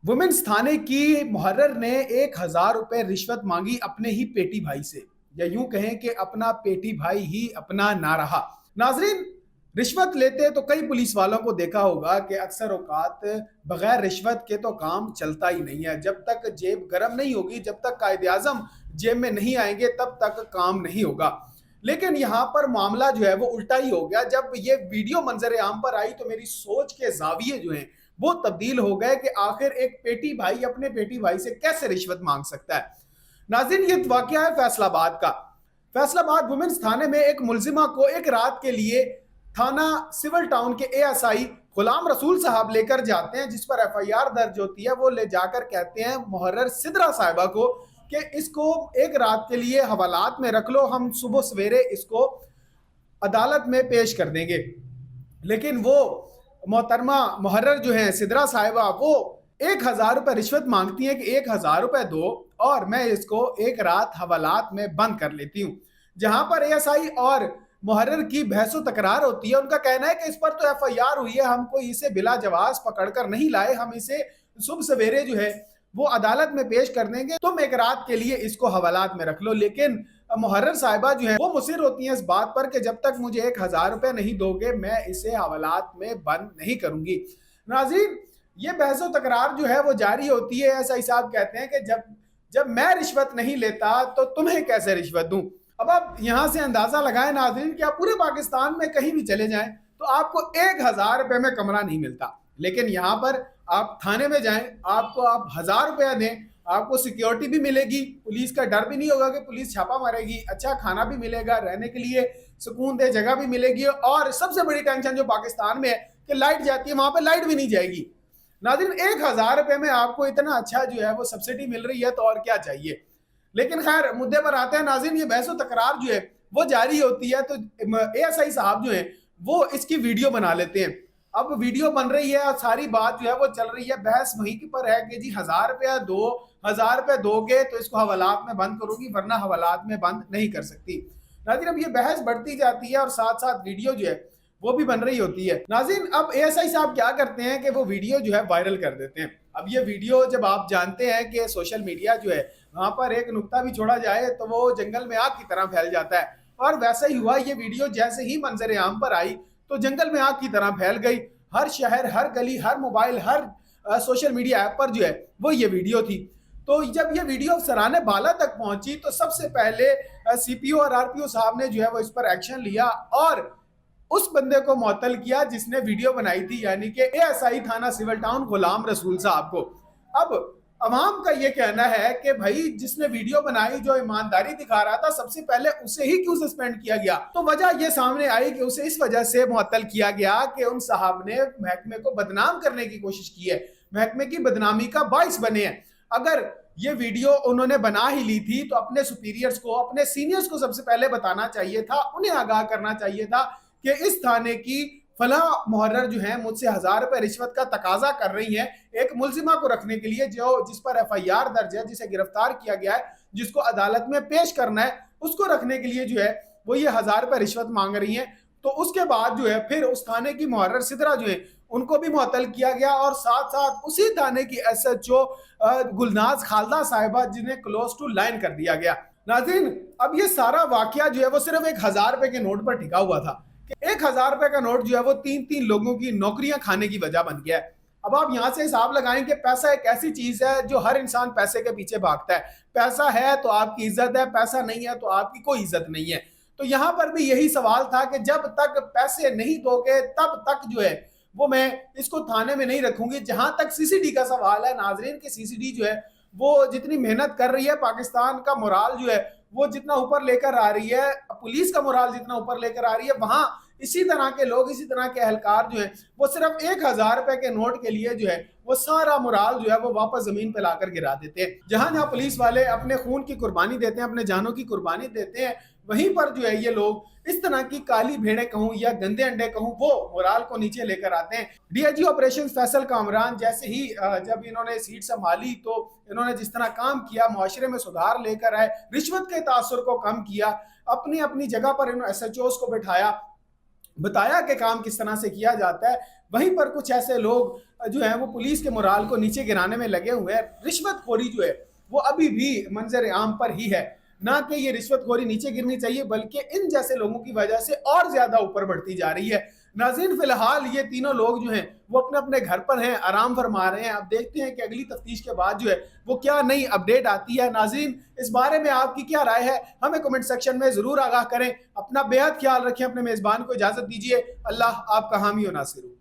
Women's थाने की मुहर्रर ने 1,000 रुपए रिश्वत मांगी अपने ही पेटी भाई से, या यूं कहें कि अपना पेटी भाई ही अपना ना रहा। नाजरीन, रिश्वत लेते तो कई पुलिस वालों को देखा होगा कि अक्सर औकात बगैर रिश्वत के तो काम चलता ही नहीं है। जब तक जेब गर्म नहीं होगी, जब तक कायदे आजम जेब में नहीं आएंगे, तब तक काम नहीं होगा। लेकिन यहाँ पर मामला जो है वो उल्टा ही हो गया। जब ये वीडियो मंजर आम पर आई तो मेरी सोच के जाविये जो हैं वो तब्दील हो गए कि आखिर एक पेटी भाई अपने पेटी भाई से कैसे रिश्वत मांग सकता है। नाज़रीन, ये वाकया है फैसलाबाद का। फैसलाबाद वुमेन्स थाने में एक मुलजिमा को एक रात के लिए थाना सिविल टाउन के एएसआई गुलाम रसूल साहब लेकर जाते हैं, जिस पर एफआईआर दर्ज होती है। वो ले जाकर कहते हैं मुहर्रर सिद्रा साहिबा को कि इसको एक रात के लिए हवालात में रख लो, हम सुबह सवेरे इसको अदालत में पेश कर देंगे। लेकिन वो मोहतरमा मुहर्रर जो है सिद्रा साहिबा, वो 1,000 रुपए रिश्वत मांगती हैं कि 1,000 रुपए दो और मैं इसको एक रात हवालात में बंद कर लेती हूँ। जहां पर एएसआई और मुहर्रर की बहसो तकरार होती है। उनका कहना है कि इस पर तो एफआईआर हुई है, हम कोई इसे बिला जवाज पकड़कर नहीं लाए, हम इसे सुबह सवेरे जो है वो अदालत में पेश कर देंगे, तुम एक रात के लिए इसको हवालात में रख लो। लेकिन मुहर्रर साहिबा जो है वो मुसिर होती हैं इस बात पर कि जब तक मुझे 1,000 रुपए नहीं दोगे मैं इसे हवालात में बंद नहीं करूंगी। नाज़रीन, ये बहसो तकरार जो है वो जारी होती है। एएसआई साहब कहते हैं कि जब जब मैं रिश्वत नहीं लेता तो तुम्हें कैसे रिश्वत दूं। अब आप यहां से अंदाजा लगाएं नाज़रीन कि आप पूरे पाकिस्तान में कहीं भी चले जाएं तो आपको 1,000 रुपए में कमरा नहीं मिलता। लेकिन यहाँ पर आप थाने में जाएं, आपको आप 1,000 रुपया दें, आपको सिक्योरिटी भी मिलेगी, पुलिस का डर भी नहीं होगा कि पुलिस छापा मारेगी, अच्छा खाना भी मिलेगा, रहने के लिए सुकून दे जगह भी मिलेगी। और सबसे बड़ी टेंशन जो पाकिस्तान में है कि लाइट जाती है, वहां पर लाइट भी नहीं जाएगी। नाज़रीन, 1,000 रुपए में आपको इतना अच्छा जो है वो सब्सिडी मिल रही है, तो और क्या चाहिए। लेकिन खैर मुद्दे पर आते हैं नाज़रीन, ये बहसो तकरार जो है वो जारी होती है तो एएसआई साहब जो है वो इसकी वीडियो बना लेते हैं। अब वीडियो बन रही है और सारी बात जो है वो चल रही है, बहस वहीं की पर है कि जी 1,000 रुपया दो, 1,000 रुपये दोगे तो इसको हवालात में बंद करोगी, वरना हवालात में बंद नहीं कर सकती। नाज़रीन, अब ये बहस बढ़ती जाती है और साथ साथ वीडियो जो है वो भी बन रही होती है। नाज़रीन, अब एएसआई साहब क्या करते हैं कि वो वीडियो जो है वायरल कर देते हैं। अब ये वीडियो जब आप जानते हैं कि सोशल मीडिया जो है वहां पर एक नुक्ता भी छोड़ा जाए तो वो जंगल में आग की तरह फैल जाता है, और वैसा ही हुआ। ये वीडियो जैसे ही मंजर आम पर आई तो जंगल में आग की तरह फैल गई। हर शहर, हर गली, हर मोबाइल, हर सोशल मीडिया ऐप पर जो है वो ये वीडियो थी। तो जब ये वीडियो सराहने बाला तक पहुंची तो सबसे पहले सीपीओ और आरपीओ साहब ने जो है वो इस पर एक्शन लिया और उस बंदे को मुअत्तल किया जिसने वीडियो बनाई थी, यानी कि एएसआई थाना सिविल टाउन गुलाम रसूल साहब को। अब अवाम का ये कहना है कि भाई जिसने वीडियो बनाई, जो ईमानदारी दिखा रहा था, सबसे पहले उसे ही क्यों सस्पेंड किया गया। तो वजह ये सामने आई कि उसे इस वजह से मुअत्तल किया गया कि उन साहब ने महकमे को बदनाम करने की कोशिश की है, महकमे की बदनामी का बाइस बने हैं। अगर ये वीडियो उन्होंने बना ही ली थी तो अपने सुपीरियर्स को, अपने सीनियर्स को सबसे पहले बताना चाहिए था, उन्हें आगाह करना चाहिए था कि इस थाने की फला मुहर्रर जो है मुझसे 1,000 रुपए रिश्वत का तकाजा कर रही है एक मुलजिमा को रखने के लिए, जो जिस पर एफआईआर दर्ज है, जिसे गिरफ्तार किया गया है, जिसको अदालत में पेश करना है, उसको रखने के लिए जो है वो ये 1,000 रुपए रिश्वत मांग रही है। तो उसके बाद जो है फिर उस थाने की मुहर्रर सिद्रा जो है उनको भी मुअत्तल किया गया, और साथ साथ उसी थाने की एसएचओ गुलनाज खालदा साहिबा जिन्हें क्लोज टू लाइन कर दिया गया। नाज़रीन, अब ये सारा वाकया जो है वो सिर्फ 1,000 रुपए के नोट पर टिका हुआ था कि 1,000 रुपए का नोट जो है वो 3-3 लोगों की नौकरियां खाने की वजह बन गया है। अब आप यहां से हिसाब लगाएं कि पैसा एक ऐसी चीज है जो हर इंसान पैसे के पीछे भागता है। पैसा है तो आपकी इज्जत है, पैसा नहीं है तो आपकी कोई इज्जत नहीं है। तो यहां पर भी यही सवाल था कि जब तक पैसे नहीं दोगे तब तक जो है वो मैं इसको थाने में नहीं रखूंगी। जहां तक सीसीडी का सवाल है नाजरीन, के सीसीडी जो है वो जितनी मेहनत कर रही है, पाकिस्तान का मोराल जो है वो जितना ऊपर लेकर आ रही है, पुलिस का मोराल जितना ऊपर लेकर आ रही है, वहां इसी तरह के लोग, इसी तरह के एहलकार जो है वो सिर्फ 1,000 रुपए के नोट के लिए जो है वो सारा मोराल जो है वो वापस जमीन पे लाकर गिरा देते हैं। जहां जहां पुलिस वाले अपने खून की कुर्बानी देते हैं, अपने जानों की कुर्बानी देते हैं, वहीं पर जो है ये लोग इस तरह की काली भेड़ें कहूं या गंदे अंडे कहूं, वो मोराल को नीचे लेकर आते हैं। डीआईजी ऑपरेशन फैसल कामरान जैसे ही जब इन्होंने सीट संभाली तो इन्होंने जिस तरह काम किया, मुआशरे में सुधार लेकर आए, रिश्वत के तासुर को कम किया, अपनी अपनी जगह पर इन्होंने एसएचओस को बिठाया, बताया कि काम किस तरह से किया जाता है। वहीं पर कुछ ऐसे लोग जो हैं वो पुलिस के मोराल को नीचे गिराने में लगे हुए हैं। रिश्वत खोरी जो है वो अभी भी मंजर आम पर ही है। ना कि ये रिश्वत खोरी नीचे गिरनी चाहिए, बल्कि इन जैसे लोगों की वजह से और ज्यादा ऊपर बढ़ती जा रही है। नाज़रीन, फिलहाल ये तीनों लोग जो हैं वो अपने अपने घर पर हैं, आराम फरमा रहे हैं। अब देखते हैं कि अगली तफ्तीश के बाद जो है वो क्या नई अपडेट आती है। नाज़रीन, इस बारे में आपकी क्या राय है, हमें कमेंट सेक्शन में जरूर आगाह करें। अपना बेहद ख्याल रखें, अपने मेजबान को इजाजत दीजिए। अल्लाह आपका हामी व नासिर हो।